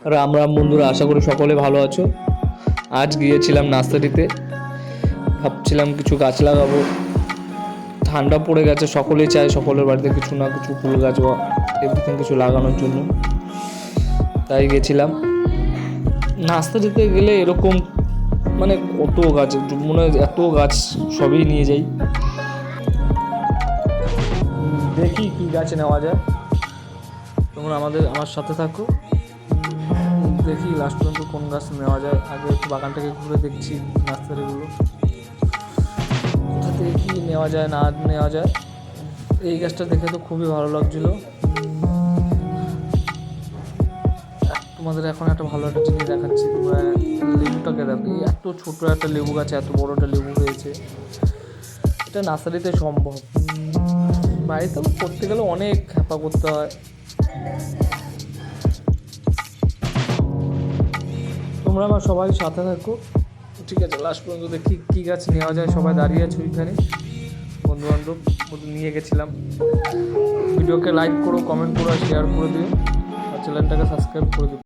রাম রাম বন্ধুরা, আশা করি সকলে ভালো আছো। আজ গিয়েছিলাম নার্সারিতে, ভাবছিলাম কিছু গাছ লাগাবো। ঠান্ডা পড়ে গেছে, সকলেই চায় সকলের বাড়িতে কিছু না কিছু ফুল গাছ বা এভরিথিং কিছু লাগানোর জন্য। তাই গেছিলাম নার্সারিতে। গেলে এরকম মানে কত গাছ, মনে হয় এত গাছ সবই নিয়ে যাই। দেখি কি গাছ নেওয়া যায়, তোমরা আমার সাথে থাকো। দেখি লাস্ট পর্যন্ত কোন গাছ নেওয়া যায়। আগে একটু বাগানটাকে ঘুরে দেখছি নার্সারিগুলো, কোথা থেকে কী নেওয়া যায় না নেওয়া যায়। এই গাছটা দেখে তো খুবই ভালো লাগছিলো। তোমাদের এখন একটা ভালো একটা জিনিস দেখাচ্ছি। তোমরা লেবুটাকে দেখো, এত ছোটো একটা লেবু গাছে এত বড় একটা লেবু হয়েছে। এটা নার্সারিতে সম্ভব, বাড়িতে করতে গেলে অনেক খ্যাপা করতে হয়। তোমরা আমার সবাই সাথে থাকো, ঠিক আছে? লাস্ট পর্যন্ত দেখি কী গাছ নেওয়া যায়। সবাই দাঁড়িয়ে আছে ওইখানে, বন্ধুবান্ধব নিয়ে গেছিলাম। ভিডিওকে লাইক করো, কমেন্ট করো, শেয়ার করে দিও, আর চ্যানেলটাকে সাবস্ক্রাইব করে দিও।